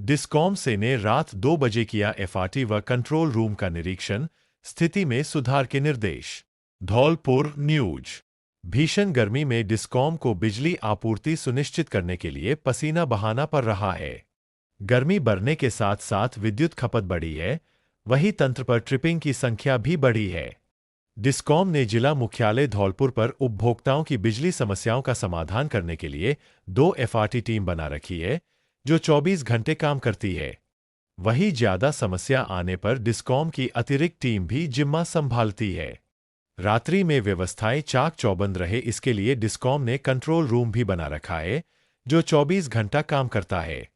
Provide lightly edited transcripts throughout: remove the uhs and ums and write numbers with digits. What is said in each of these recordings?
Discom से ने रात 2 बजे किया एफआरटी व कंट्रोल रूम का निरीक्षण, स्थिति में सुधार के निर्देश। धौलपुर न्यूज। भीषण गर्मी में डिस्कॉम को बिजली आपूर्ति सुनिश्चित करने के लिए पसीना बहाना पड़ रहा है। गर्मी बढ़ने के साथ साथ विद्युत खपत बढ़ी है, वहीं तंत्र पर ट्रिपिंग की संख्या भी बढ़ी है। डिस्कॉम ने जिला मुख्यालय धौलपुर पर उपभोक्ताओं की बिजली समस्याओं का समाधान करने के लिए 2 एफआरटी टीम बना रखी है, जो 24 घंटे काम करती है। वहीं ज्यादा समस्या आने पर डिस्कॉम की अतिरिक्त टीम भी जिम्मा संभालती है। रात्रि में व्यवस्थाएं चाक चौबंद रहे, इसके लिए डिस्कॉम ने कंट्रोल रूम भी बना रखा है, जो 24 घंटा काम करता है।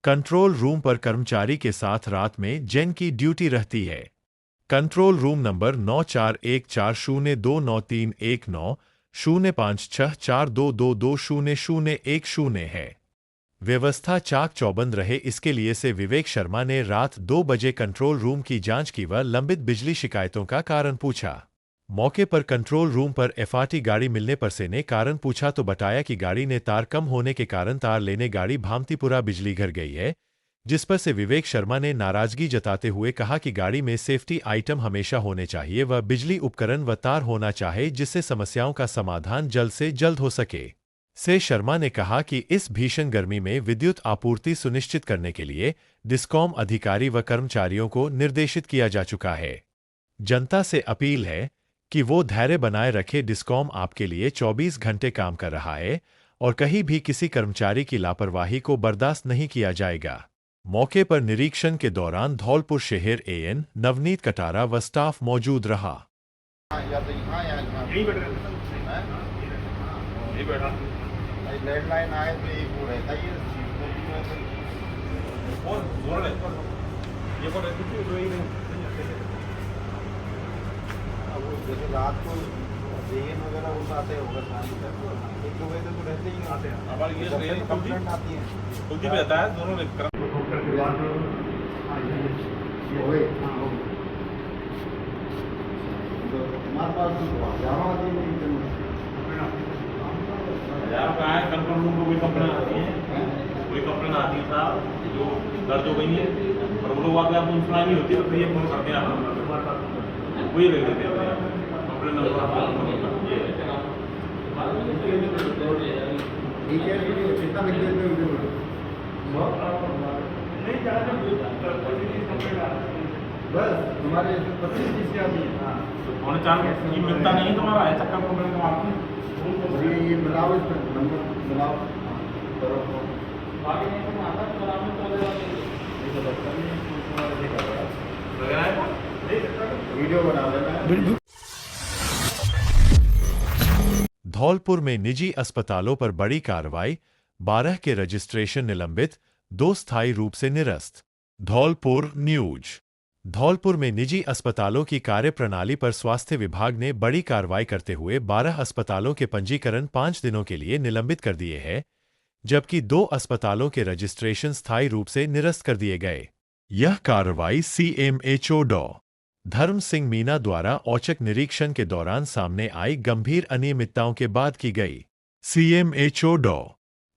कंट्रोल रूम पर कर्मचारी के साथ रात में जेन की ड्यूटी रहती है। कंट्रोल रूम नंबर 941409390564222010 है। व्यवस्था चाक चौबंद रहे, इसके लिए से विवेक शर्मा ने रात 2 बजे कंट्रोल रूम की जांच की व लंबित बिजली शिकायतों का कारण पूछा। मौके पर कंट्रोल रूम पर एफआरटी गाड़ी मिलने पर से ने कारण पूछा तो बताया कि गाड़ी ने तार कम होने के कारण तार लेने गाड़ी भामतीपुरा बिजली घर गई है, जिस पर से विवेक शर्मा ने नाराजगी जताते हुए कहा कि गाड़ी में सेफ्टी आइटम हमेशा होने चाहिए व बिजली उपकरण व तार होना चाहिए, जिससे समस्याओं का समाधान जल्द से जल्द हो सके। से शर्मा ने कहा कि इस भीषण गर्मी में विद्युत आपूर्ति सुनिश्चित करने के लिए डिस्कॉम अधिकारी व कर्मचारियों को निर्देशित किया जा चुका है। जनता से अपील है कि वो धैर्य बनाए रखे। डिस्कॉम आपके लिए 24 घंटे काम कर रहा है और कहीं भी किसी कर्मचारी की लापरवाही को बर्दाश्त नहीं किया जाएगा। मौके पर निरीक्षण के दौरान धौलपुर शहर एएन नवनीत कटारा व स्टाफ मौजूद रहा। लैंडलाइन आए तो एक वो रहता ही है। जैसे रात को जेएन वगैरह उठाते होगा, शाम तक 1-2 बजे तो रहते ही आते हैं। हमारी ये कंप्लेंट आती है, कुलदीप रहता है दोनों में हमारे पास कंट्रोल रूम को कोई कंप्लेन आती है, कोई कंप्लेन आती है साहब जो दर्ज हो गई है, और वो लोग आगे आपको सुनाई नहीं होती, तो फिर ये फोन करते हैं वही ले लेते हैं कंप्लेन नंबर ठीक है। कितना लिख देते हैं बस तुम्हारे 25-30 की आती है। और चार मिलता नहीं तुम्हारा है चक्कर कंप्लेन का आपकी ये मिलाओ, इस नंबर मिलाओ करो आगे नहीं तो आता तो आराम से वीडियो बना लेना। धौलपुर में निजी अस्पतालों पर बड़ी कार्रवाई, 12 के रजिस्ट्रेशन निलंबित, 2 स्थायी रूप से निरस्त। धौलपुर न्यूज। धौलपुर में निजी अस्पतालों की कार्यप्रणाली पर स्वास्थ्य विभाग ने बड़ी कार्रवाई करते हुए 12 अस्पतालों के पंजीकरण 5 दिनों के लिए निलंबित कर दिए हैं, जबकि 2 अस्पतालों के रजिस्ट्रेशन स्थायी रूप से निरस्त कर दिए गए। यह कार्रवाई सीएमएचओ डॉ. धर्म सिंह मीना द्वारा औचक निरीक्षण के दौरान सामने आई गंभीर अनियमितताओं के बाद की गई। सीएमएचओ डॉ.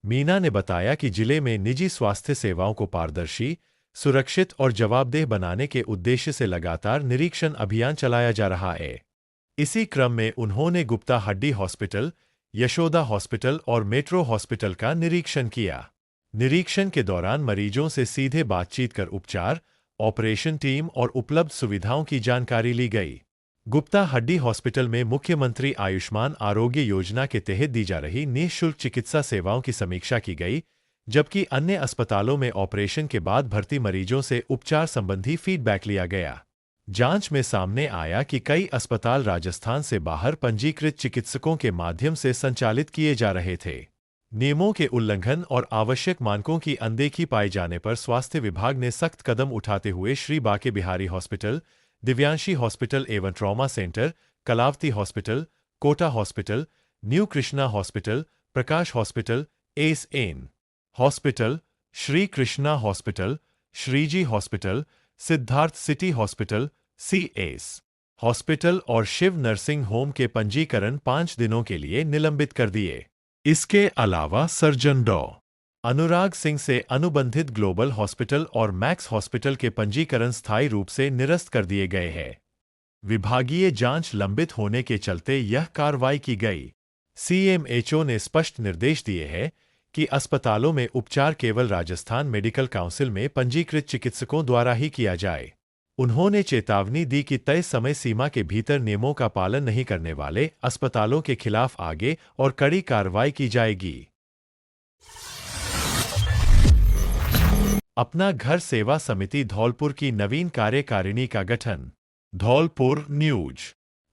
मीना ने बताया कि जिले में निजी स्वास्थ्य सेवाओं को पारदर्शी, सुरक्षित और जवाबदेह बनाने के उद्देश्य से लगातार निरीक्षण अभियान चलाया जा रहा है। इसी क्रम में उन्होंने गुप्ता हड्डी हॉस्पिटल, यशोदा हॉस्पिटल और मेट्रो हॉस्पिटल का निरीक्षण किया। निरीक्षण के दौरान मरीजों से सीधे बातचीत कर उपचार, ऑपरेशन टीम और उपलब्ध सुविधाओं की जानकारी ली गई। गुप्ता हड्डी हॉस्पिटल में मुख्यमंत्री आयुष्मान आरोग्य योजना के तहत दी जा रही निःशुल्क चिकित्सा सेवाओं की समीक्षा की गई, जबकि अन्य अस्पतालों में ऑपरेशन के बाद भर्ती मरीजों से उपचार संबंधी फीडबैक लिया गया। जांच में सामने आया कि कई अस्पताल राजस्थान से बाहर पंजीकृत चिकित्सकों के माध्यम से संचालित किए जा रहे थे। नियमों के उल्लंघन और आवश्यक मानकों की अनदेखी पाए जाने पर स्वास्थ्य विभाग ने सख्त कदम उठाते हुए श्री बाके बिहारी हॉस्पिटल, दिव्यांशी हॉस्पिटल एवं trauma centre, Kalavati hospital, Kota hospital, new Krishna hospital, Prakash hospital, S N. Hospital, Shri Krishna hospital, Shriji hospital, Siddharth city hospital, C S. Hospital और शिव नर्सिंग होम के पंजीकरण 5 दिनों के लिए निलंबित कर दिए। इसके अलावा सर्जन डॉ. अनुराग सिंह से अनुबंधित ग्लोबल हॉस्पिटल और मैक्स हॉस्पिटल के पंजीकरण स्थायी रूप से निरस्त कर दिए गए हैं। विभागीय जांच लंबित होने के चलते यह कार्रवाई की गई। सीएमएचओ ने स्पष्ट निर्देश दिए हैं कि अस्पतालों में उपचार केवल राजस्थान मेडिकल काउंसिल में पंजीकृत चिकित्सकों द्वारा ही किया जाए। उन्होंने चेतावनी दी कि तय समय सीमा के भीतर नियमों का पालन नहीं करने वाले अस्पतालों के खिलाफ आगे और कड़ी कार्रवाई की जाएगी। अपना घर सेवा समिति धौलपुर की नवीन कार्यकारिणी का गठन। धौलपुर न्यूज।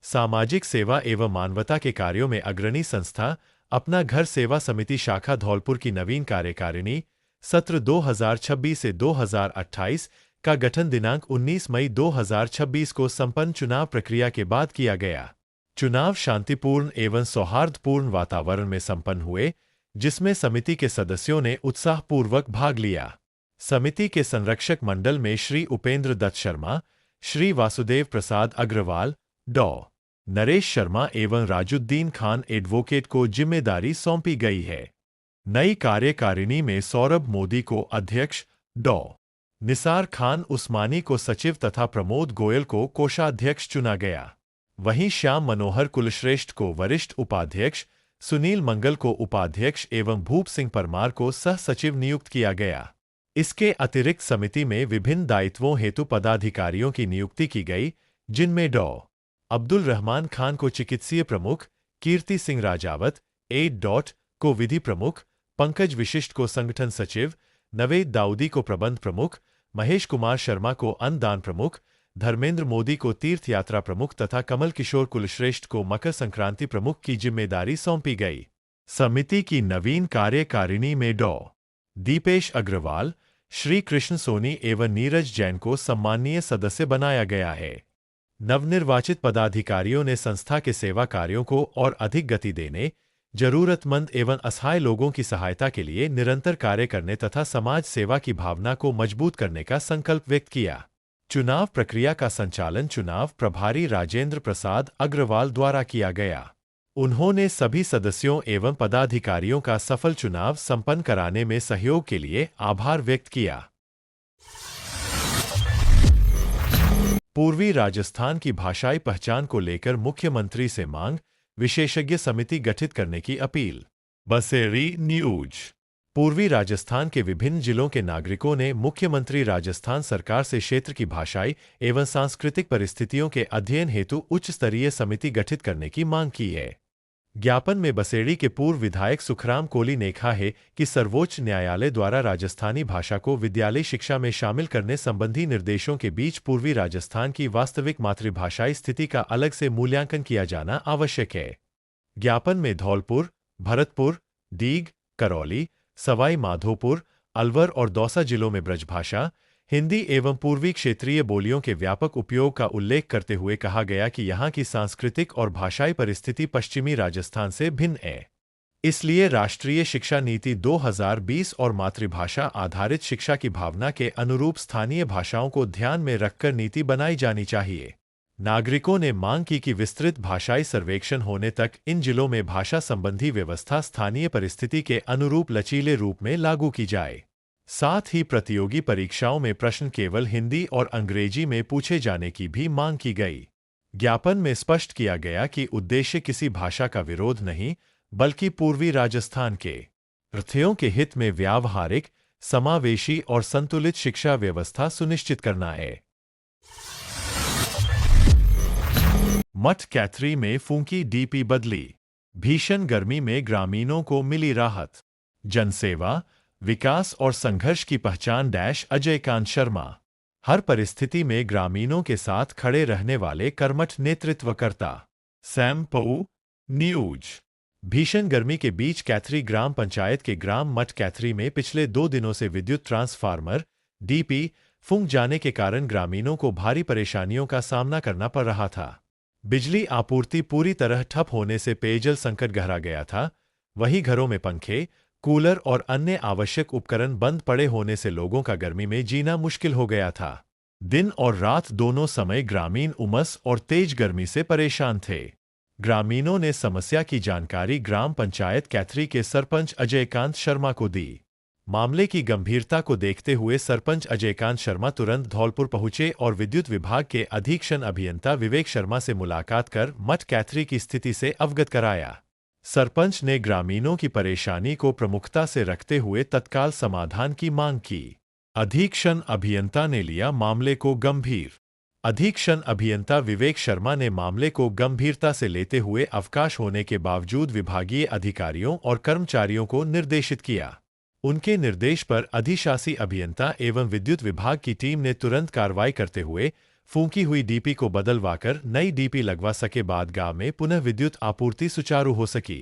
सामाजिक सेवा एवं मानवता के कार्यों में अग्रणी संस्था अपना घर सेवा समिति शाखा धौलपुर की नवीन कार्यकारिणी सत्र 2026 से 2028 का गठन दिनांक 19 मई 2026 को संपन्न चुनाव प्रक्रिया के बाद किया गया। चुनाव शांतिपूर्ण एवं सौहार्दपूर्ण वातावरण में संपन्न हुए, जिसमें समिति के सदस्यों ने उत्साहपूर्वक भाग लिया। समिति के संरक्षक मंडल में श्री उपेंद्र दत्त शर्मा, श्री वासुदेव प्रसाद अग्रवाल, डॉ नरेश शर्मा एवं राजुद्दीन खान एडवोकेट को जिम्मेदारी सौंपी गई है। नई कार्यकारिणी में सौरभ मोदी को अध्यक्ष, डॉ निसार खान उस्मानी को सचिव तथा प्रमोद गोयल को कोषाध्यक्ष चुना गया। वहीं श्याम मनोहर कुलश्रेष्ठ को वरिष्ठ उपाध्यक्ष, सुनील मंगल को उपाध्यक्ष एवं भूप सिंह परमार को सह सचिव नियुक्त किया गया। इसके अतिरिक्त समिति में विभिन्न दायित्वों हेतु पदाधिकारियों की नियुक्ति की गई, जिनमें डॉ अब्दुल रहमान खान को चिकित्सीय प्रमुख, कीर्ति सिंह राजावत एड. को विधि प्रमुख, पंकज विशिष्ट को संगठन सचिव, नवेद दाऊदी को प्रबंध प्रमुख, महेश कुमार शर्मा को अन्नदान प्रमुख, धर्मेंद्र मोदी को तीर्थ यात्रा प्रमुख तथा कमल किशोर कुलश्रेष्ठ को मकर संक्रांति प्रमुख की जिम्मेदारी सौंपी गई। समिति की नवीन कार्यकारिणी में डॉ दीपेश अग्रवाल, श्री कृष्ण सोनी एवं नीरज जैन को सम्मानीय सदस्य बनाया गया है। नवनिर्वाचित पदाधिकारियों ने संस्था के सेवा कार्यों को और अधिक गति देने, जरूरतमंद एवं असहाय लोगों की सहायता के लिए निरंतर कार्य करने तथा समाज सेवा की भावना को मजबूत करने का संकल्प व्यक्त किया। चुनाव प्रक्रिया का संचालन चुनाव प्रभारी राजेंद्र प्रसाद अग्रवाल द्वारा किया गया। उन्होंने सभी सदस्यों एवं पदाधिकारियों का सफल चुनाव संपन्न कराने में सहयोग के लिए आभार व्यक्त किया। पूर्वी राजस्थान की भाषाई पहचान को लेकर मुख्यमंत्री से मांग, विशेषज्ञ समिति गठित करने की अपील। बसेरी न्यूज। पूर्वी राजस्थान के विभिन्न जिलों के नागरिकों ने मुख्यमंत्री राजस्थान सरकार से क्षेत्र की भाषाई एवं सांस्कृतिक परिस्थितियों के अध्ययन हेतु उच्च स्तरीय समिति गठित करने की मांग की है। ज्ञापन में बसेड़ी के पूर्व विधायक सुखराम कोली ने कहा है कि सर्वोच्च न्यायालय द्वारा राजस्थानी भाषा को विद्यालय शिक्षा में शामिल करने संबंधी निर्देशों के बीच पूर्वी राजस्थान की वास्तविक मातृभाषाई स्थिति का अलग से मूल्यांकन किया जाना आवश्यक है। ज्ञापन में धौलपुर, भरतपुर, डीग, करौली, सवाई माधोपुर, अलवर और दौसा जिलों में ब्रजभाषा, हिंदी एवं पूर्वी क्षेत्रीय बोलियों के व्यापक उपयोग का उल्लेख करते हुए कहा गया कि यहाँ की सांस्कृतिक और भाषाई परिस्थिति पश्चिमी राजस्थान से भिन्न है। इसलिए राष्ट्रीय शिक्षा नीति 2020 और मातृभाषा आधारित शिक्षा की भावना के अनुरूप स्थानीय भाषाओं को ध्यान में रखकर नीति बनाई जानी चाहिए। नागरिकों ने मांग की कि विस्तृत भाषाई सर्वेक्षण होने तक इन जिलों में भाषा संबंधी व्यवस्था स्थानीय परिस्थिति के अनुरूप लचीले रूप में लागू की जाए। साथ ही प्रतियोगी परीक्षाओं में प्रश्न केवल हिंदी और अंग्रेजी में पूछे जाने की भी मांग की गई। ज्ञापन में स्पष्ट किया गया कि उद्देश्य किसी भाषा का विरोध नहीं, बल्कि पूर्वी राजस्थान के विद्यार्थियों के हित में व्यावहारिक, समावेशी और संतुलित शिक्षा व्यवस्था सुनिश्चित करना है। मठ कैथरी में फूंकी डीपी बदली, भीषण गर्मी में ग्रामीणों को मिली राहत। जनसेवा, विकास और संघर्ष की पहचान अजयकांत शर्मा। हर परिस्थिति में ग्रामीणों के साथ खड़े रहने वाले कर्मठ नेतृत्वकर्ता। Sam पऊ news. भीषण गर्मी के बीच कैथरी ग्राम पंचायत के ग्राम मठ कैथरी में पिछले 2 दिनों से विद्युत ट्रांसफार्मर डीपी फूंक जाने के कारण ग्रामीणों को भारी परेशानियों का सामना करना पड़ रहा था। बिजली आपूर्ति पूरी तरह ठप होने से पेयजल संकट गहरा गया था। वहीं घरों में पंखे, कूलर और अन्य आवश्यक उपकरण बंद पड़े होने से लोगों का गर्मी में जीना मुश्किल हो गया था। दिन और रात दोनों समय ग्रामीण उमस और तेज गर्मी से परेशान थे। ग्रामीणों ने समस्या की जानकारी ग्राम पंचायत कैथरी के सरपंच अजयकांत शर्मा को दी। मामले की गंभीरता को देखते हुए सरपंच अजयकांत शर्मा तुरंत धौलपुर पहुंचे और विद्युत विभाग के अधीक्षण अभियंता विवेक शर्मा से मुलाकात कर मठ कैथरी की स्थिति से अवगत कराया। सरपंच ने ग्रामीणों की परेशानी को प्रमुखता से रखते हुए तत्काल समाधान की मांग की। अधीक्षण अभियंता ने लिया मामले को गंभीर। अधीक्षण अभियंता विवेक शर्मा ने मामले को गंभीरता से लेते हुए अवकाश होने के बावजूद विभागीय अधिकारियों और कर्मचारियों को निर्देशित किया। उनके निर्देश पर अधिशासी अभियंता एवं विद्युत विभाग की टीम ने तुरंत कार्रवाई करते हुए फूंकी हुई डीपी को बदलवाकर नई डीपी लगवा सके। बाद गांव में पुनः विद्युत आपूर्ति सुचारू हो सकी।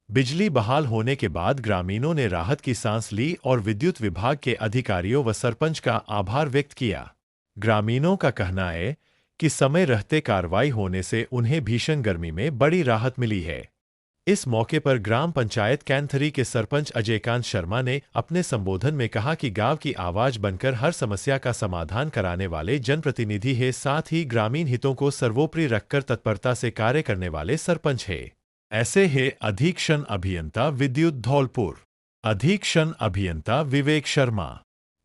बिजली बहाल होने के बाद ग्रामीणों ने राहत की सांस ली और विद्युत विभाग के अधिकारियों व सरपंच का आभार व्यक्त किया। ग्रामीणों का कहना है कि समय रहते कार्रवाई होने से उन्हें भीषण गर्मी में बड़ी राहत मिली है। इस मौके पर ग्राम पंचायत कैथरी के सरपंच अजयकांत शर्मा ने अपने संबोधन में कहा कि गांव की आवाज बनकर हर समस्या का समाधान कराने वाले जनप्रतिनिधि हैं, साथ ही ग्रामीण हितों को सर्वोपरि रखकर तत्परता से कार्य करने वाले सरपंच हैं। ऐसे है अधीक्षण अभियंता विद्युत धौलपुर। अधीक्षण अभियंता विवेक शर्मा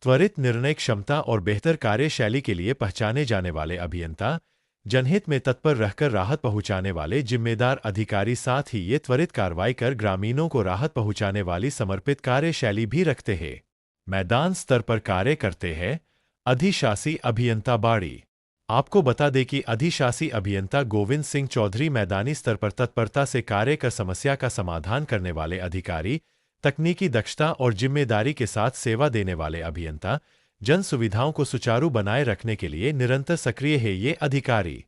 त्वरित निर्णय क्षमता और बेहतर कार्यशैली के लिए पहचाने जाने वाले अभियंता, जनहित में तत्पर रहकर राहत पहुंचाने वाले जिम्मेदार अधिकारी, साथ ही ये त्वरित कार्रवाई कर ग्रामीणों को राहत पहुंचाने वाली समर्पित कार्यशैली भी रखते हैं। मैदान स्तर पर कार्य करते हैं। अधिशासी अभियंता बाड़ी। आपको बता दें कि अधिशासी अभियंता गोविंद सिंह चौधरी मैदानी स्तर पर तत्परता से कार्य कर समस्या का समाधान करने वाले अधिकारी, तकनीकी दक्षता और जिम्मेदारी के साथ सेवा देने वाले अभियंता, जन सुविधाओं को सुचारू बनाए रखने के लिए निरंतर सक्रिय है ये अधिकारी।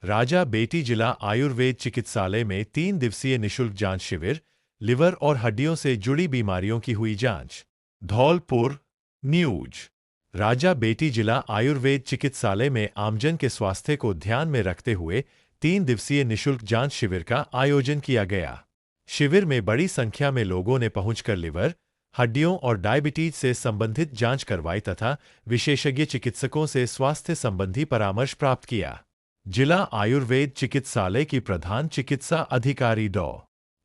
राजा बेटी जिला आयुर्वेद चिकित्सालय में 3 दिवसीय निशुल्क जांच शिविर, लिवर और हड्डियों से जुड़ी बीमारियों की हुई जांच। धौलपुर न्यूज। राजा बेटी जिला आयुर्वेद चिकित्सालय में आमजन के स्वास्थ्य को ध्यान में रखते हुए 3 दिवसीय निशुल्क जांच शिविर का आयोजन किया गया। शिविर में बड़ी संख्या में लोगों ने पहुंचकर लिवर, हड्डियों और डायबिटीज से संबंधित जांच करवाई तथा विशेषज्ञ चिकित्सकों से स्वास्थ्य संबंधी परामर्श प्राप्त किया। जिला आयुर्वेद चिकित्सालय की प्रधान चिकित्सा अधिकारी डॉ.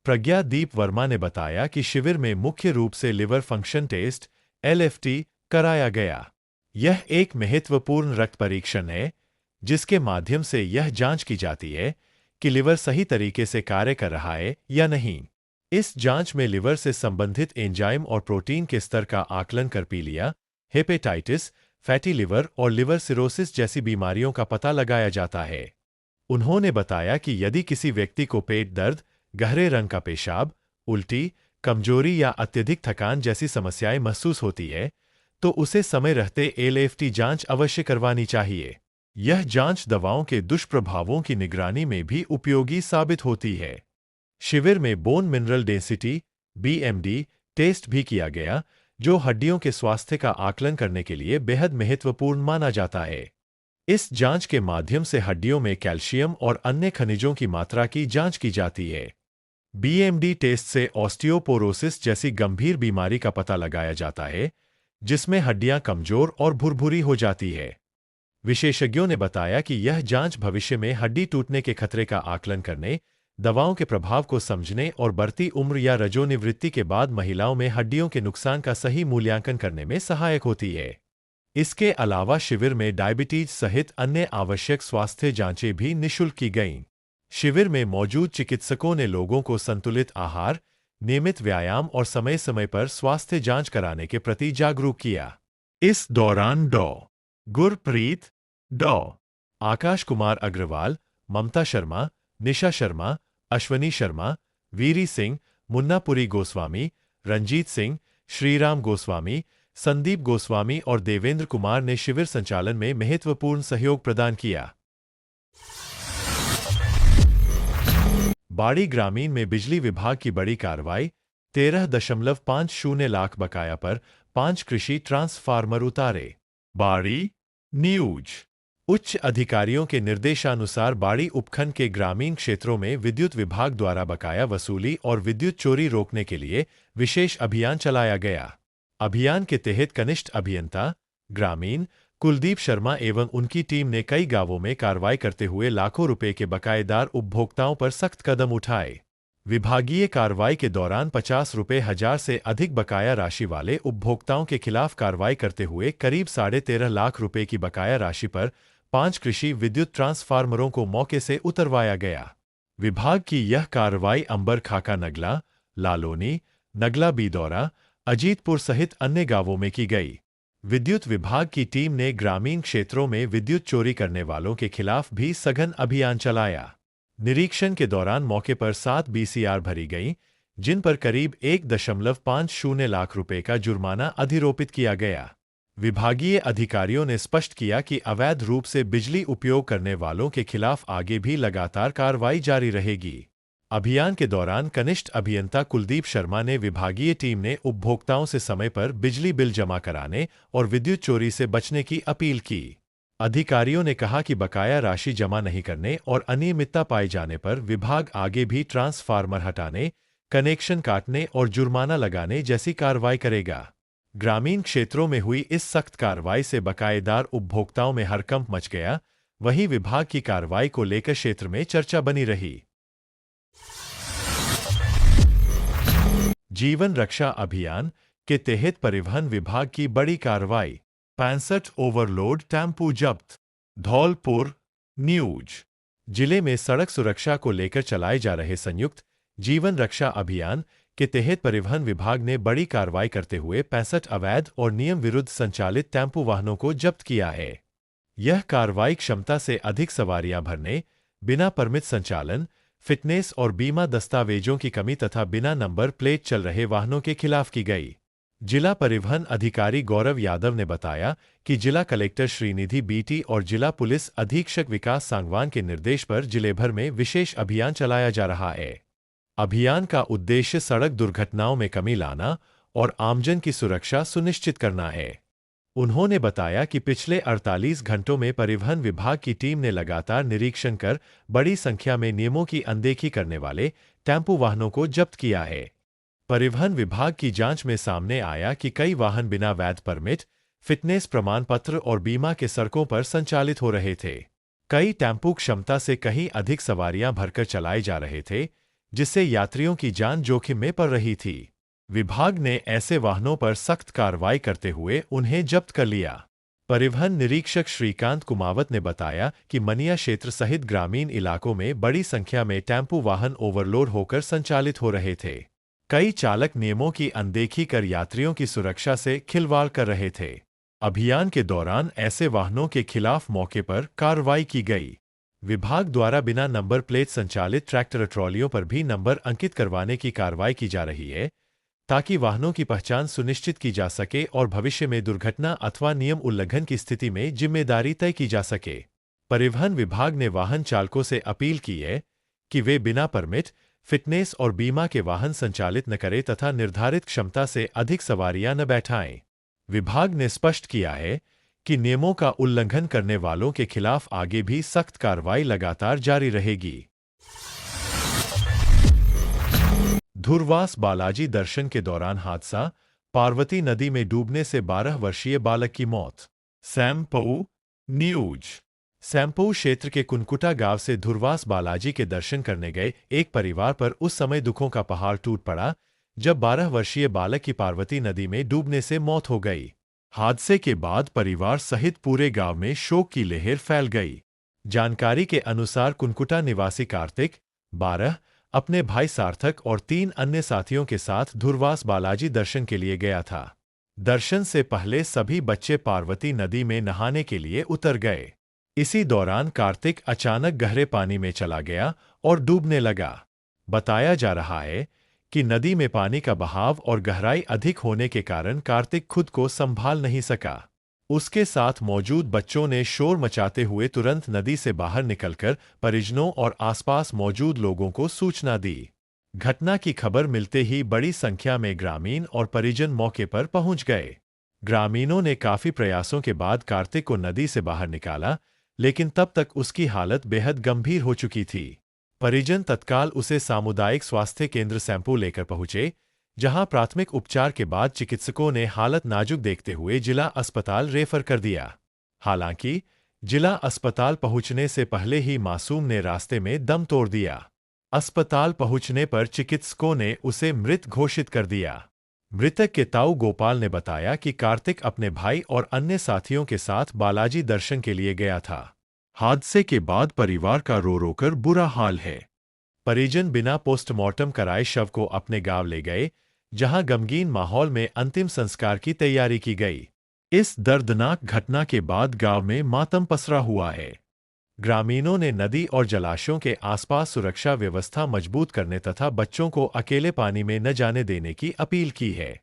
प्रज्ञादीप वर्मा ने बताया कि शिविर में मुख्य रूप से लिवर फंक्शन टेस्ट (LFT) कराया गया। यह एक महत्वपूर्ण रक्त परीक्षण है जिसके माध्यम से यह जांच की जाती है कि लिवर सही तरीके से कार्य कर रहा है या नहीं। इस जांच में लिवर से संबंधित एंजाइम और प्रोटीन के स्तर का आकलन कर पीलिया, हेपेटाइटिस, फैटी लिवर और लिवर सिरोसिस जैसी बीमारियों का पता लगाया जाता है। उन्होंने बताया कि यदि किसी व्यक्ति को पेट दर्द, गहरे रंग का पेशाब, उल्टी, कमजोरी या अत्यधिक थकान जैसी समस्याएं महसूस होती है तो उसे समय रहते LFT जांच अवश्य करवानी चाहिए। यह जांच दवाओं के दुष्प्रभावों की निगरानी में भी उपयोगी साबित होती है। शिविर में bone mineral density (BMD) test भी किया गया, जो हड्डियों के स्वास्थ्य का आकलन करने के लिए बेहद महत्वपूर्ण माना जाता है। इस जांच के माध्यम से हड्डियों में कैल्शियम और अन्य खनिजों की मात्रा की जांच की जाती है। BMD टेस्ट से ऑस्टियोपोरोसिस जैसी गंभीर बीमारी का पता लगाया जाता है, जिसमें हड्डियां कमजोर और भुरभुरी हो जाती है। विशेषज्ञों ने बताया कि यह जांच भविष्य में हड्डी टूटने के खतरे का आकलन करने, दवाओं के प्रभाव को समझने और बढ़ती उम्र या रजोनिवृत्ति के बाद महिलाओं में हड्डियों के नुकसान का सही मूल्यांकन करने में सहायक होती है। इसके अलावा शिविर में डायबिटीज सहित अन्य आवश्यक स्वास्थ्य जांचें भी निःशुल्क की गईं। शिविर में मौजूद चिकित्सकों ने लोगों को संतुलित आहार, नियमित व्यायाम और समय समय पर स्वास्थ्य जांच कराने के प्रति जागरूक किया। इस दौरान डॉ. गुरप्रीत, डॉ. आकाश कुमार अग्रवाल, ममता शर्मा, निशा शर्मा, अश्वनी शर्मा, वीरी सिंह, मुन्नापुरी गोस्वामी, रंजीत सिंह, श्रीराम गोस्वामी, संदीप गोस्वामी और देवेंद्र कुमार ने शिविर संचालन में महत्वपूर्ण सहयोग प्रदान किया। बाड़ी ग्रामीण में बिजली विभाग की बड़ी कार्रवाई, 13.50 लाख बकाया पर 5 कृषि ट्रांसफार्मर उतारे। बाड़ी न्यूज। उच्च अधिकारियों के निर्देशानुसार बाड़ी उपखंड के ग्रामीण क्षेत्रों में विद्युत विभाग द्वारा बकाया वसूली और विद्युत चोरी रोकने के लिए विशेष अभियान चलाया गया। अभियान के तहत कनिष्ठ अभियंता ग्रामीण कुलदीप शर्मा एवं उनकी टीम ने कई गांवों में कार्रवाई करते हुए लाखों रुपए के बकायेदार उपभोक्ताओं पर सख्त कदम उठाए। विभागीय कार्रवाई के दौरान 50 रुपये हजार से अधिक बकाया राशि वाले उपभोक्ताओं के खिलाफ कार्रवाई करते हुए करीब 13.5 लाख रुपए की बकाया राशि पर 5 कृषि विद्युत ट्रांसफार्मरों को मौके से उतरवाया गया। विभाग की यह कार्रवाई अंबर खाका नगला, लालोनी, नगला बीदौरा, अजीतपुर सहित अन्य गांवों में की गई। विद्युत विभाग की टीम ने ग्रामीण क्षेत्रों में विद्युत चोरी करने वालों के खिलाफ भी सघन अभियान चलाया। निरीक्षण के दौरान मौके पर 7 बीसीआर भरी गईं, जिन पर करीब 1.50 लाख रुपए का जुर्माना अधिरोपित किया गया। विभागीय अधिकारियों ने स्पष्ट किया कि अवैध रूप से बिजली उपयोग करने वालों के खिलाफ आगे भी लगातार कार्रवाई जारी रहेगी। अभियान के दौरान कनिष्ठ अभियंता कुलदीप शर्मा ने विभागीय टीम ने उपभोक्ताओं से समय पर बिजली बिल जमा कराने और विद्युत चोरी से बचने की अपील की। अधिकारियों ने कहा कि बकाया राशि जमा नहीं करने और अनियमितता पाए जाने पर विभाग आगे भी ट्रांसफार्मर हटाने, कनेक्शन काटने और जुर्माना लगाने जैसी कार्रवाई करेगा। ग्रामीण क्षेत्रों में हुई इस सख्त कार्रवाई से बकायेदार उपभोक्ताओं में हड़कंप मच गया। वहीं विभाग की कार्रवाई को लेकर क्षेत्र में चर्चा बनी रही। जीवन रक्षा अभियान के तहत परिवहन विभाग की बड़ी कार्रवाई, 65 ओवरलोड टेम्पू जब्त। धौलपुर न्यूज। जिले में सड़क सुरक्षा को लेकर चलाए जा रहे संयुक्त जीवन रक्षा अभियान के तहत परिवहन विभाग ने बड़ी कार्रवाई करते हुए 65 अवैध और नियम विरुद्ध संचालित टेम्पू वाहनों को जब्त किया है। यह कार्रवाई क्षमता से अधिक सवारियां भरने, बिना परमिट संचालन, फिटनेस और बीमा दस्तावेजों की कमी तथा बिना नंबर प्लेट चल रहे वाहनों के खिलाफ की गई। जिला परिवहन अधिकारी गौरव यादव ने बताया कि जिला कलेक्टर श्रीनिधि बीटी और जिला पुलिस अधीक्षक विकास सांगवान के निर्देश पर जिले भर में विशेष अभियान चलाया जा रहा है। अभियान का उद्देश्य सड़क दुर्घटनाओं में कमी लाना और आमजन की सुरक्षा सुनिश्चित करना है। उन्होंने बताया कि पिछले 48 घंटों में परिवहन विभाग की टीम ने लगातार निरीक्षण कर बड़ी संख्या में नियमों की अनदेखी करने वाले टेम्पू वाहनों को जब्त किया है। परिवहन विभाग की जांच में सामने आया कि कई वाहन बिना वैध परमिट, फिटनेस प्रमाण पत्र और बीमा के सड़कों पर संचालित हो रहे थे। कई टेम्पू क्षमता से कहीं अधिक सवारियां भरकर चलाए जा रहे थे, जिससे यात्रियों की जान जोखिम में पड़ रही थी। विभाग ने ऐसे वाहनों पर सख्त कार्रवाई करते हुए उन्हें जब्त कर लिया। परिवहन निरीक्षक श्रीकांत कुमावत ने बताया कि मनिया क्षेत्र सहित ग्रामीण इलाकों में बड़ी संख्या में टेम्पू वाहन ओवरलोड होकर संचालित हो रहे थे। कई चालक नियमों की अनदेखी कर यात्रियों की सुरक्षा से खिलवाड़ कर रहे थे। अभियान के दौरान ऐसे वाहनों के खिलाफ मौके पर कार्रवाई की गई। विभाग द्वारा बिना नंबर प्लेट संचालित ट्रैक्टर ट्रॉलियों पर भी नंबर अंकित करवाने की कार्रवाई की जा रही है, ताकि वाहनों की पहचान सुनिश्चित की जा सके और भविष्य में दुर्घटना अथवा नियम उल्लंघन की स्थिति में जिम्मेदारी तय की जा सके। परिवहन विभाग ने वाहन चालकों से अपील की है कि वे बिना परमिट, फिटनेस और बीमा के वाहन संचालित न करें तथा निर्धारित क्षमता से अधिक सवारियां न बैठाएं। विभाग ने स्पष्ट किया है कि नियमों का उल्लंघन करने वालों के खिलाफ आगे भी सख्त कार्रवाई लगातार जारी रहेगी। धुरवास बालाजी दर्शन के दौरान हादसा, पार्वती नदी में डूबने से 12 वर्षीय बालक की मौत। सैमपऊ न्यूज। सैमपऊ क्षेत्र के कुनकुटा गांव से धुरवास बालाजी के दर्शन करने गए एक परिवार पर उस समय दुखों का पहाड़ टूट पड़ा जब 12 वर्षीय बालक की पार्वती नदी में डूबने से मौत हो गई। हादसे के बाद परिवार सहित पूरे गांव में शोक की लहर फैल गई। जानकारी के अनुसार कुनकुटा निवासी कार्तिक, 12, अपने भाई सार्थक और 3 अन्य साथियों के साथ धुरवास बालाजी दर्शन के लिए गया था। दर्शन से पहले सभी बच्चे पार्वती नदी में नहाने के लिए उतर गए। इसी दौरान कार्तिक अचानक गहरे पानी में चला गया और डूबने लगा। बताया जा रहा है कि नदी में पानी का बहाव और गहराई अधिक होने के कारण कार्तिक खुद को संभाल नहीं सका। उसके साथ मौजूद बच्चों ने शोर मचाते हुए तुरंत नदी से बाहर निकलकर परिजनों और आसपास मौजूद लोगों को सूचना दी। घटना की खबर मिलते ही बड़ी संख्या में ग्रामीण और परिजन मौके पर पहुंच गए। ग्रामीणों ने काफी प्रयासों के बाद कार्तिक को नदी से बाहर निकाला, लेकिन तब तक उसकी हालत बेहद गंभीर हो चुकी थी। परिजन तत्काल उसे सामुदायिक स्वास्थ्य केंद्र सैंपू लेकर पहुंचे, जहां प्राथमिक उपचार के बाद चिकित्सकों ने हालत नाजुक देखते हुए जिला अस्पताल रेफर कर दिया। हालांकि जिला अस्पताल पहुंचने से पहले ही मासूम ने रास्ते में दम तोड़ दिया। अस्पताल पहुंचने पर चिकित्सकों ने उसे मृत घोषित कर दिया। मृतक के ताऊ गोपाल ने बताया कि कार्तिक अपने भाई और अन्य साथियों के साथ बालाजी दर्शन के लिए गया था। हादसे के बाद परिवार का रो रो कर बुरा हाल है। परिजन बिना पोस्टमार्टम कराए शव को अपने गांव ले गए, जहां गमगीन माहौल में अंतिम संस्कार की तैयारी की गई। इस दर्दनाक घटना के बाद गांव में मातम पसरा हुआ है। ग्रामीणों ने नदी और जलाशयों के आसपास सुरक्षा व्यवस्था मजबूत करने तथा बच्चों को अकेले पानी में न जाने देने की अपील की है।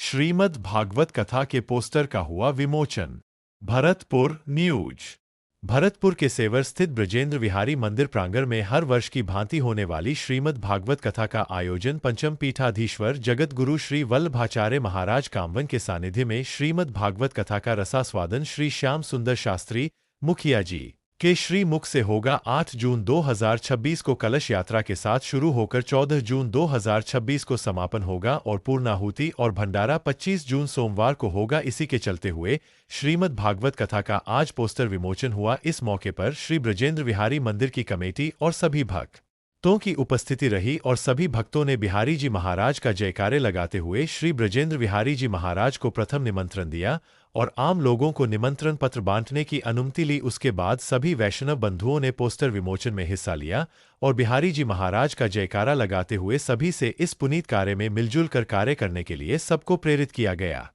श्रीमद् भागवत कथा के पोस्टर का हुआ विमोचन। भरतपुर न्यूज। भरतपुर के सेवर स्थित ब्रजेंद्र विहारी मंदिर प्रांगण में हर वर्ष की भांति होने वाली श्रीमद् भागवत कथा का आयोजन पंचम पीठाधीश्वर जगत गुरु श्री वल्लभाचार्य महाराज कामवन के सानिध्य में श्रीमद् भागवत कथा का रसास्वादन श्री श्याम सुंदर शास्त्री मुखिया जी के श्री मुख से होगा। 8 जून 2026 को कलश यात्रा के साथ शुरू होकर 14 जून 2026 को समापन होगा और पूर्णाहुति और भंडारा 25 जून सोमवार को होगा। इसी के चलते हुए श्रीमद् भागवत कथा का आज पोस्टर विमोचन हुआ। इस मौके पर श्री ब्रजेंद्र विहारी मंदिर की कमेटी और सभी भक्तों की उपस्थिति रही और सभी भक्तों ने बिहारी जी महाराज का जयकारे लगाते हुए श्री ब्रजेंद्र विहारी जी महाराज को प्रथम निमंत्रण दिया और आम लोगों को निमंत्रण पत्र बांटने की अनुमति ली। उसके बाद सभी वैष्णव बंधुओं ने पोस्टर विमोचन में हिस्सा लिया और बिहारी जी महाराज का जयकारा लगाते हुए सभी से इस पुनीत कार्य में मिलजुल कर कार्य करने के लिए सबको प्रेरित किया गया।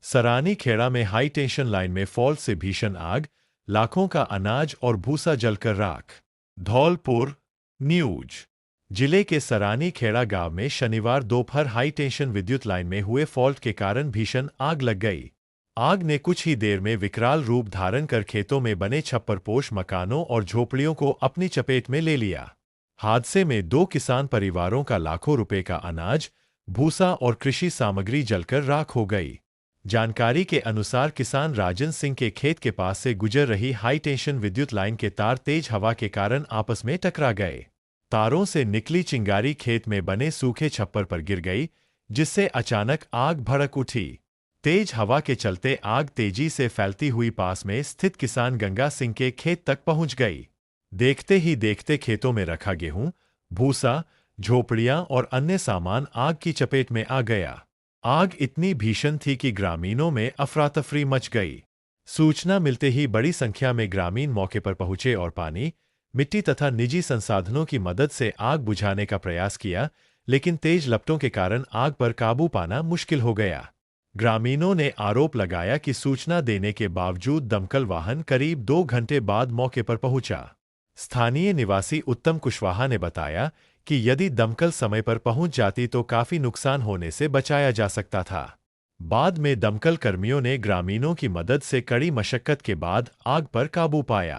सरानी खेड़ा में हाई टेंशन लाइन में फॉल्ट से भीषण आग, लाखों का अनाज और भूसा जलकर राख। धौलपुर न्यूज। जिले के सरानी खेड़ा गांव में शनिवार दोपहर हाई टेंशन विद्युत लाइन में हुए फॉल्ट के कारण भीषण आग लग गई। आग ने कुछ ही देर में विकराल रूप धारण कर खेतों में बने छप्परपोश मकानों और झोपड़ियों को अपनी चपेट में ले लिया। हादसे में 2 किसान परिवारों का लाखों रुपए का अनाज, भूसा और कृषि सामग्री जलकर राख हो गई। जानकारी के अनुसार किसान राजन सिंह के खेत के पास से गुजर रही हाई टेंशन विद्युत लाइन के तार तेज हवा के कारण आपस में टकरा गए। तारों से निकली चिंगारी खेत में बने सूखे छप्पर पर गिर गई, जिससे अचानक आग भड़क उठी। तेज हवा के चलते आग तेजी से फैलती हुई पास में स्थित किसान गंगा सिंह के खेत तक पहुंच गई। देखते ही देखते खेतों में रखा गेहूं, भूसा, झोपड़ियां और अन्य सामान आग की चपेट में आ गया। आग इतनी भीषण थी कि ग्रामीणों में अफरा-तफरी मच गई। सूचना मिलते ही बड़ी संख्या में ग्रामीण मौके पर पहुंचे और पानी, मिट्टी तथा निजी संसाधनों की मदद से आग बुझाने का प्रयास किया, लेकिन तेज लपटों के कारण आग पर काबू पाना मुश्किल हो गया। ग्रामीणों ने आरोप लगाया कि सूचना देने के बावजूद दमकल वाहन करीब 2 घंटे बाद मौके पर पहुंचा। स्थानीय निवासी उत्तम कुशवाहा ने बताया कि यदि दमकल समय पर पहुंच जाती तो काफी नुकसान होने से बचाया जा सकता था। बाद में दमकल कर्मियों ने ग्रामीणों की मदद से कड़ी मशक्कत के बाद आग पर काबू पाया।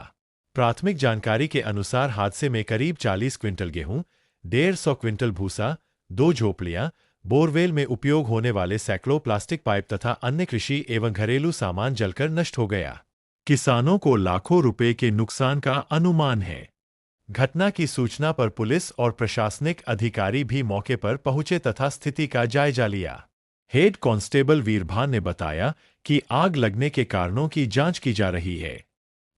प्राथमिक जानकारी के अनुसार हादसे में करीब 40 क्विंटल गेहूं, 150 क्विंटल भूसा, 2 झोपड़ियां, बोरवेल में उपयोग होने वाले सैकड़ों प्लास्टिक पाइप तथा अन्य कृषि एवं घरेलू सामान जलकर नष्ट हो गया। किसानों को लाखों रुपए के नुकसान का अनुमान है। घटना की सूचना पर पुलिस और प्रशासनिक अधिकारी भी मौके पर पहुंचे तथा स्थिति का जायजा लिया। हेड कांस्टेबल वीरभान ने बताया कि आग लगने के कारणों की जांच की जा रही है।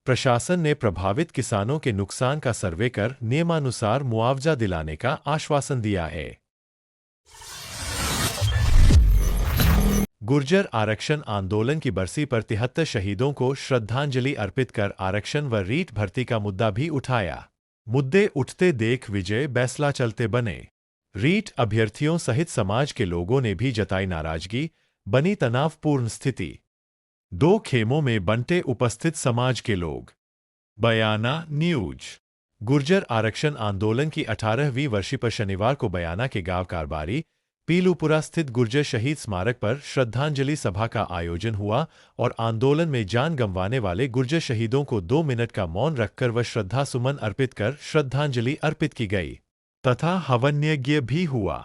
प्रशासन ने प्रभावित किसानों के नुकसान का सर्वे कर नियमानुसार मुआवजा दिलाने का आश्वासन दिया है। गुर्जर आरक्षण आंदोलन की बरसी पर 73 शहीदों को श्रद्धांजलि अर्पित कर आरक्षण व रीट भर्ती का मुद्दा भी उठाया। मुद्दे उठते देख विजय बैसला चलते बने। रीट अभ्यर्थियों सहित समाज के लोगों ने भी जताई नाराजगी, बनी तनावपूर्ण स्थिति। 2 खेमों में बंटे उपस्थित समाज के लोग। बयाना न्यूज। गुर्जर आरक्षण आंदोलन की 18वीं वर्षी पर शनिवार को बयाना के गांव कारबारी, पीलूपुरा स्थित गुर्जर शहीद स्मारक पर श्रद्धांजलि सभा का आयोजन हुआ और आंदोलन में जान गंवाने वाले गुर्जर शहीदों को 2 मिनट का मौन रखकर व श्रद्धा सुमन अर्पित कर श्रद्धांजलि अर्पित की गई तथा हवन यज्ञ भी हुआ।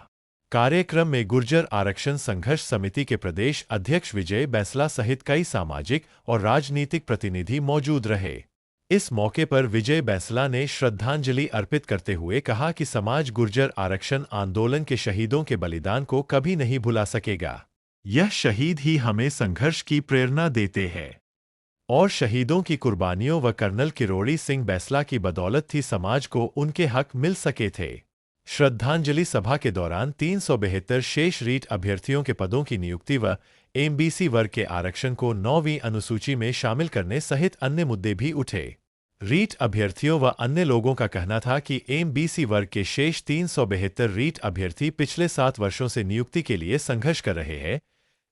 कार्यक्रम में गुर्जर आरक्षण संघर्ष समिति के प्रदेश अध्यक्ष विजय बैसला सहित कई सामाजिक और राजनीतिक प्रतिनिधि मौजूद रहे। इस मौके पर विजय बैसला ने श्रद्धांजलि अर्पित करते हुए कहा कि समाज गुर्जर आरक्षण आंदोलन के शहीदों के बलिदान को कभी नहीं भुला सकेगा। यह शहीद ही हमें संघर्ष की प्रेरणा देते हैं। और शहीदों की कुर्बानियों व कर्नल किरोड़ी सिंह बैसला की बदौलत थी समाज को उनके हक मिल सके थे। श्रद्धांजलि सभा के दौरान 372 शेष रीट अभ्यर्थियों के पदों की नियुक्ति व एमबीसी वर्ग के आरक्षण को 9वीं अनुसूची में शामिल करने सहित अन्य मुद्दे भी उठे। रीट अभ्यर्थियों व अन्य लोगों का कहना था कि एमबीसी वर्ग के शेष 372 रीट अभ्यर्थी पिछले 7 वर्षों से नियुक्ति के लिए संघर्ष कर रहे हैं,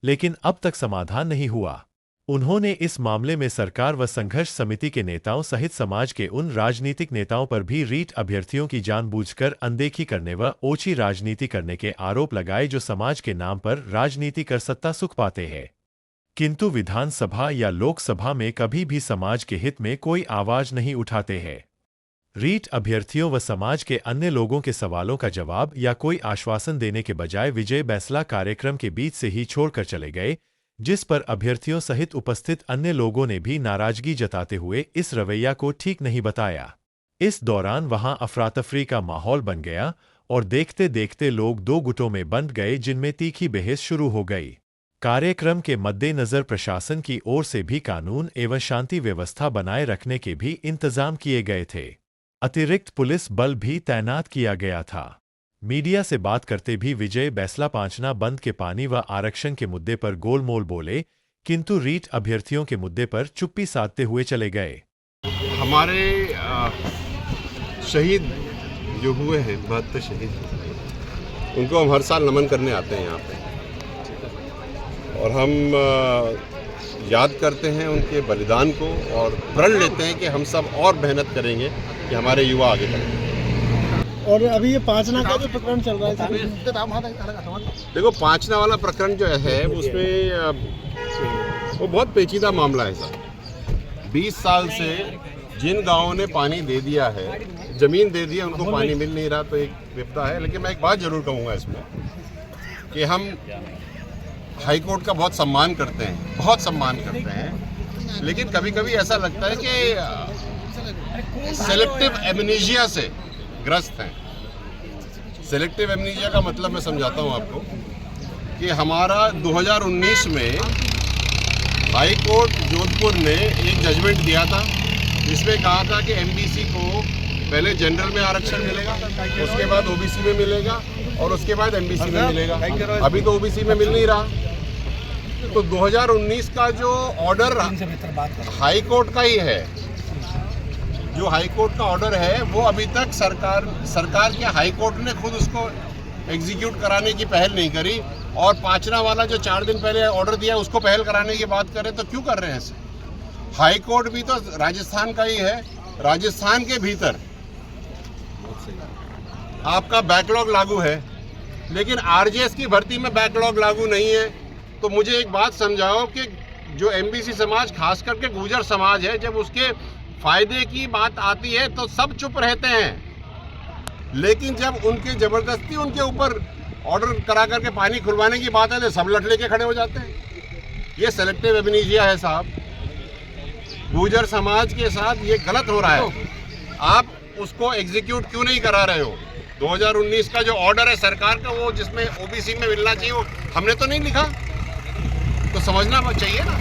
लेकिन अब तक समाधान नहीं हुआ। उन्होंने इस मामले में सरकार व संघर्ष समिति के नेताओं सहित समाज के उन राजनीतिक नेताओं पर भी रीट अभ्यर्थियों की जानबूझकर अनदेखी करने व ओछी राजनीति करने के आरोप लगाए जो समाज के नाम पर राजनीति कर सत्ता सुख पाते हैं, किंतु विधानसभा या लोकसभा में कभी भी समाज के हित में कोई आवाज नहीं उठाते हैं। रीट अभ्यर्थियों व समाज के अन्य लोगों के सवालों का जवाब या कोई आश्वासन देने के बजाय विजय बैसला कार्यक्रम के बीच से ही छोड़कर चले गए, जिस पर अभ्यर्थियों सहित उपस्थित अन्य लोगों ने भी नाराजगी जताते हुए इस रवैया को ठीक नहीं बताया। इस दौरान वहां अफरातफरी का माहौल बन गया और देखते देखते लोग 2 गुटों में बंट गए, जिनमें तीखी बहस शुरू हो गई। कार्यक्रम के मद्देनजर प्रशासन की ओर से भी कानून एवं शांति व्यवस्था बनाए रखने के भी इंतजाम किए गए थे। अतिरिक्त पुलिस बल भी तैनात किया गया था। मीडिया से बात करते भी विजय बैसला पांचना बंद के पानी व आरक्षण के मुद्दे पर गोलमोल बोले, किंतु रीट अभ्यर्थियों के मुद्दे पर चुप्पी साधते हुए चले गए। हमारे शहीद जो हुए हैं 72 शहीद, उनको हम हर साल नमन करने आते हैं यहाँ पे, और हम याद करते हैं उनके बलिदान को और प्रण लेते हैं कि हम सब और मेहनत करेंगे कि हमारे युवा आगे बढ़ें। और अभी ये पांचना का जो प्रकरण चल रहा है, देखो पांचना वाला प्रकरण जो है उसमें वो बहुत पेचीदा मामला है सर। 20 साल से जिन गांवों ने पानी दे दिया है, जमीन दे दी है, उनको पानी मिल नहीं रहा, तो एक विपदा है। लेकिन मैं एक बात जरूर कहूँगा इसमें कि हम हाई कोर्ट का बहुत सम्मान करते हैं, बहुत सम्मान करते हैं, लेकिन कभी कभी ऐसा लगता है कि सेलेक्टिव एमनीशिया से ग्रस्त हैं। सेलेक्टिव एमनीशिया का मतलब मैं समझाता हूं आपको कि हमारा 2019 में हाई कोर्ट जोधपुर ने एक जजमेंट दिया था जिसमें कहा था कि एमबीसी को पहले जनरल में आरक्षण मिलेगा, उसके बाद ओबीसी में मिलेगा और उसके बाद एमबीसी में मिलेगा। अभी तो ओबीसी में मिल नहीं रहा। तो 2019 का जो ऑर्डर हाई कोर्ट का ही है, जो हाई कोर्ट का ऑर्डर है वो अभी तक सरकार के हाई कोर्ट ने खुद उसको एग्जीक्यूट कराने की पहल नहीं करी, और पांचना वाला जो 4 दिन पहले ऑर्डर दिया उसको पहल कराने की बात करें तो क्यों कर रहे हैं ऐसे? हाई कोर्ट भी तो राजस्थान का ही है। राजस्थान के भीतर आपका बैकलॉग लागू है, लेकिन आरजेएस की भर्ती में बैकलॉग लागू नहीं है। तो मुझे एक बात समझाओ कि जो एमबीसी समाज, खास करके गुर्जर समाज है, जब उसके फायदे की बात आती है तो सब चुप रहते हैं, लेकिन जब उनके जबरदस्ती उनके ऊपर ऑर्डर करा करके पानी खुलवाने की बात है तो सब लट लेके खड़े हो जाते हैं। ये सेलेक्टिव एमनीशिया है साहब। गुर्जर समाज के साथ ये गलत हो रहा है। आप उसको एग्जीक्यूट क्यों नहीं करा रहे हो? 2019 का जो ऑर्डर है सरकार का, वो जिसमें ओबीसी में मिलना चाहिए, वो हमने तो नहीं लिखा, तो समझना चाहिए ना।